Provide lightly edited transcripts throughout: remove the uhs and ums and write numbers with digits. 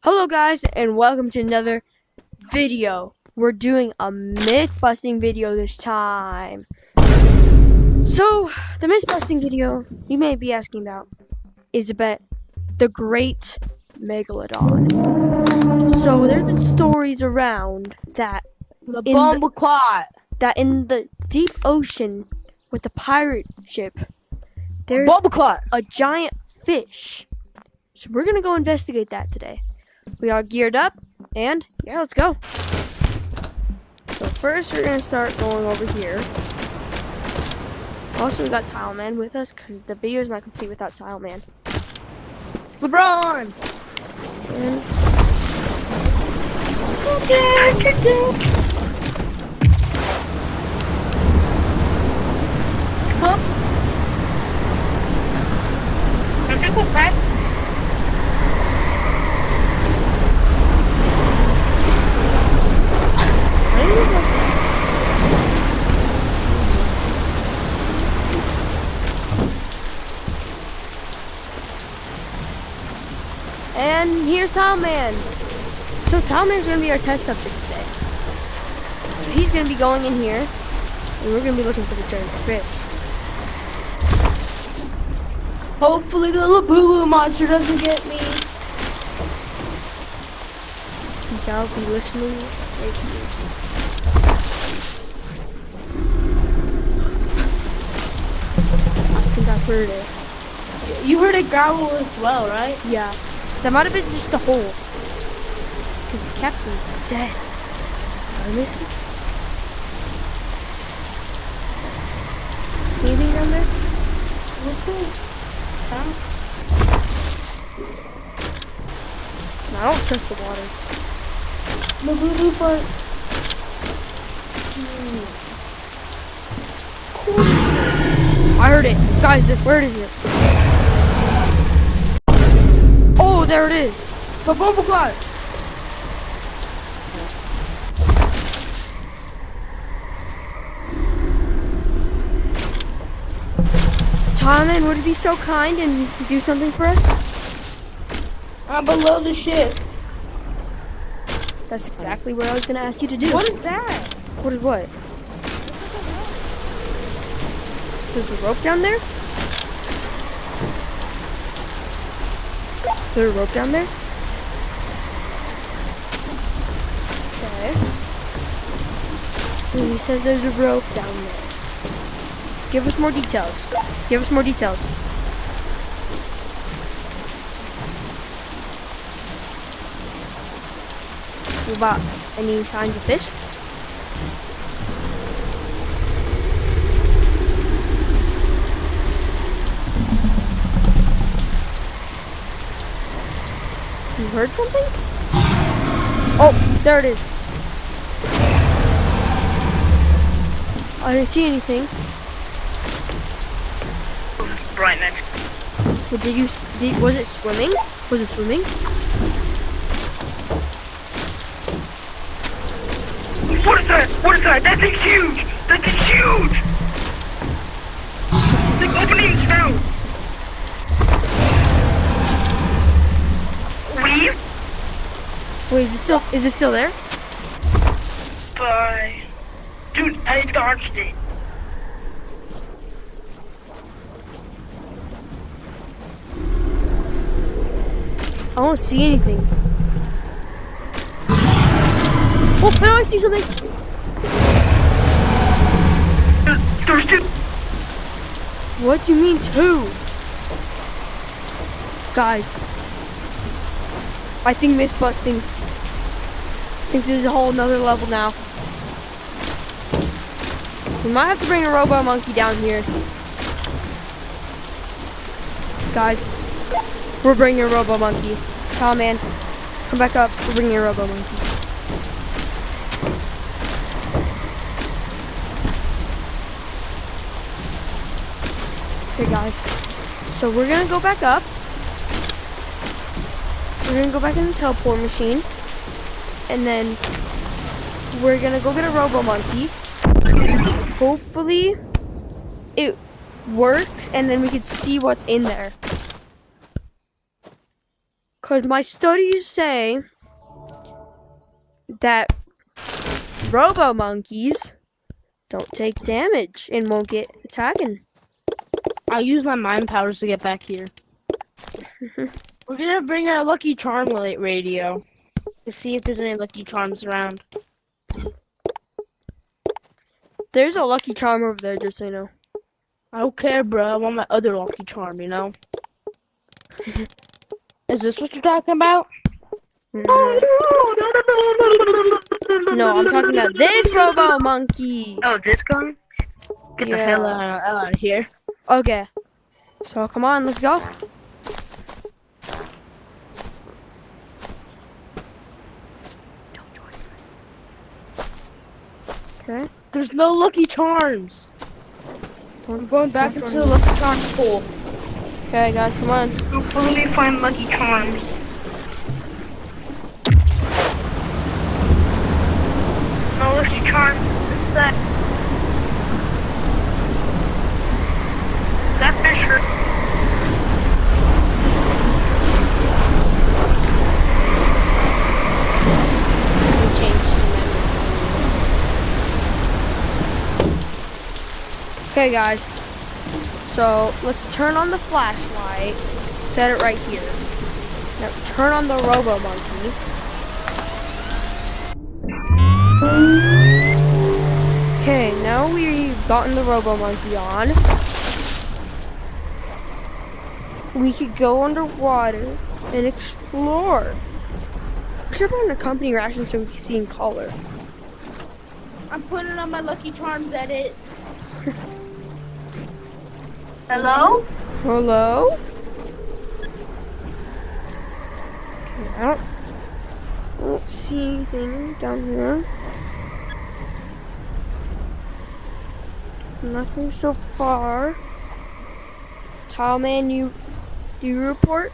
Hello guys, and welcome to another video. We're doing a myth busting video this time. So, the myth busting video you may be asking about is about the Great Megalodon. So, there's been stories around that in the deep ocean with the pirate ship, there's a giant fish. So, we're gonna go investigate that today. We are geared up, and yeah, let's go. So first, we're gonna start going over here. Also, we got Tile Man with us because the video is not complete without Tile Man. LeBron. And Huh? I think we'll pass. And here's Tile Man. So Tile Man's gonna be our test subject today. So he's gonna be going in here, and we're gonna be looking for the giant fish. Hopefully the little boo-boo monster doesn't get me. I'll be listening right here. I think I heard it. You heard it growl as well, right? Yeah. That might have been just the hole. Because the captain's dead. Anything down there? No, I don't trust the water. The boo-boo part. I heard it. Guys, where is it? Oh, there it is. The bubble cloud. Tom, would you be so kind and do something for us? I'm below the ship. That's exactly what I was going to ask you to do. What is that? What is what? There's a rope down there? Is there a rope down there? Okay. He says there's a rope down there. Give us more details. Give us more details. What about any signs of fish? You heard something? Oh, there it is. I didn't see anything. Right next. But was it swimming? Was it swimming? What is that? What is that? That thing's huge! That thing's huge! The opening is found! Leave? Wait, is it still there? Bye. Dude, I dodged it. I don't see anything. Oh, now I see something. There's two. What do you mean two? Guys, I think myth busting. I think this is a whole nother level now. We might have to bring a robo monkey down here. Guys, we're bringing a robo monkey. Tom Man, come back up. We're bringing a robo monkey. Okay, guys. So we're gonna go back up. We're gonna go back in the teleport machine, and then we're gonna go get a robo monkey. Hopefully, it works, and then we can see what's in there. Because my studies say that robo monkeys don't take damage and won't get attacking. I'll use my mind powers to get back here. We're gonna bring our Lucky Charm radio to see if there's any Lucky Charms around. There's a Lucky Charm over there, just so you know. I don't care, bro. I want my other Lucky Charm, you know? Is this what you're talking about? No, I'm talking about this robo monkey. Oh, this guy? Get the hell out of here. Okay. So, come on, let's go. Okay. There's no Lucky Charms. I'm going back into the Lucky Charms pool. Okay, guys, come on. Let me find Lucky Charms. No Lucky Charms. What's that? That Fisher. Okay, guys. So let's turn on the flashlight. Set it right here. Now turn on the robo monkey. Okay, now we've gotten the robo monkey on. We could go underwater and explore. We should put on a company ration so we can see in color. I'm putting on my Lucky Charms edit. Hello? Hello? Okay, I don't see anything down here. Nothing so far. Tile man, do you report?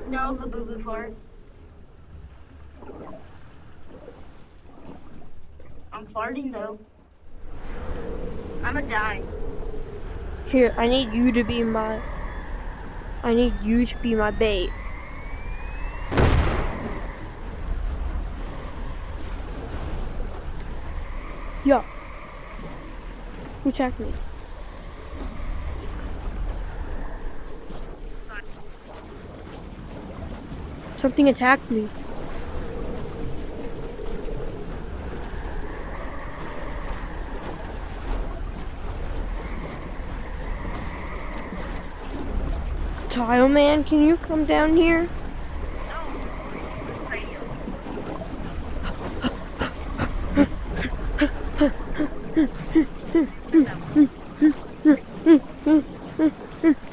No, the boo-boo fart. I'm farting though. I'm a die. Here, I need you to be my bait. Yeah. Who attacked me? Something attacked me. Tile man, can you come down here?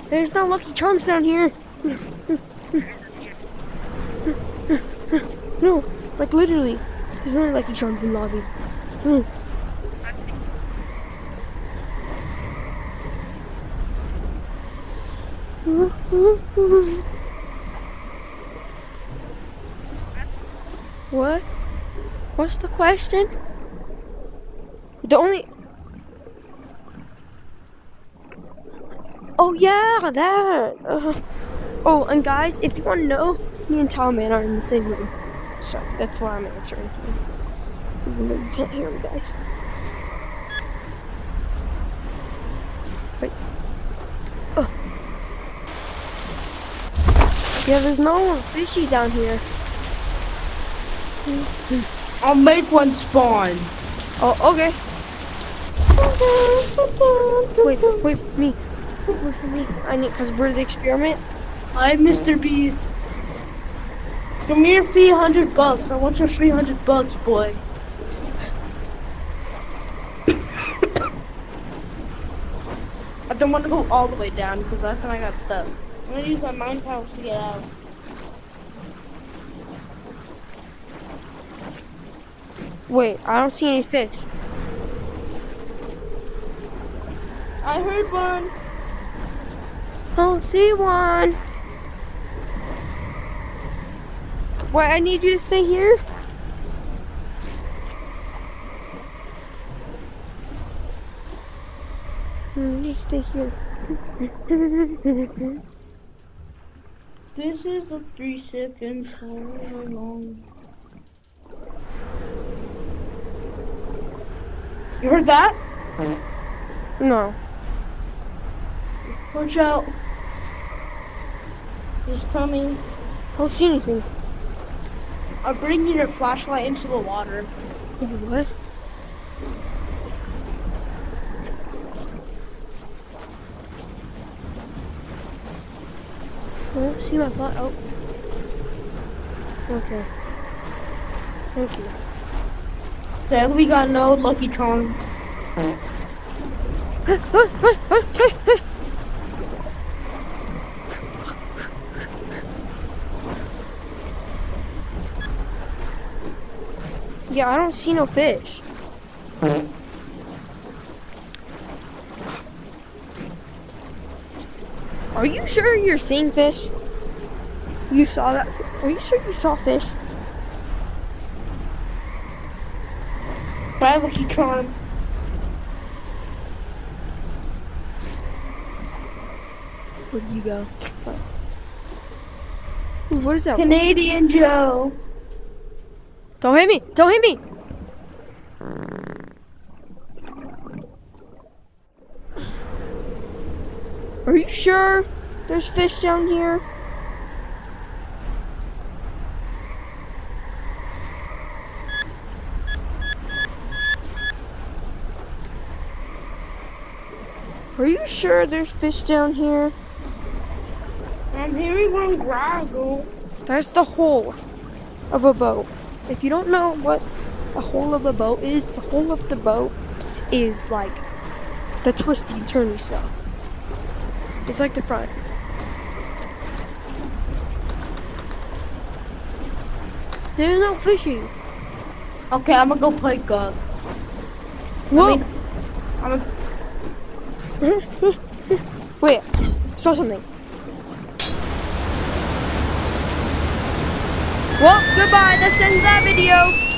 There's no Lucky Charms down here. No, like literally. There's no Lucky Charms in the lobby. What? What's the question? The only... Oh yeah, that. Oh, and guys, if you want to know, me and Tile Man are in the same room. So that's why I'm answering him. Even though you can't hear him, guys. Wait. Oh. Yeah, there's no fishies down here. I'll make one spawn. Oh, okay. Wait for me. Wait for me. I need, cause we're the experiment. I'm Mr. Beast. Come here, fee $100. I want your $300, boy. I don't want to go all the way down because last time I got stuck. I'm gonna use my mind powers to get out. Wait, I don't see any fish. I heard one. I don't see one. Wait, I need you to stay here. Just stay here. This is the 3 seconds all along. You heard that? No. Watch out. He's coming. I don't see anything. I'm bringing your flashlight into the water. What? I don't see my butt. Oh. Okay. Thank you. Then we got no Lucky Charm. Yeah, I don't see no fish. Are you sure you're seeing fish? You saw that? Are you sure you saw fish? Bye, Lucky Charm. Where did you go? Ooh, what is that? Canadian Joe. Don't hit me! Don't hit me! Are you sure there's fish down here? Are you sure there's fish down here? I'm hearing one groggle. That's the hull of a boat. If you don't know what the hull of a boat is, the hull of the boat is like the twisty, turny stuff. It's like the front. There's no fishing. Okay, I'm gonna go play God. Whoa! I'm Wait, saw something. Well, goodbye. That ends that video.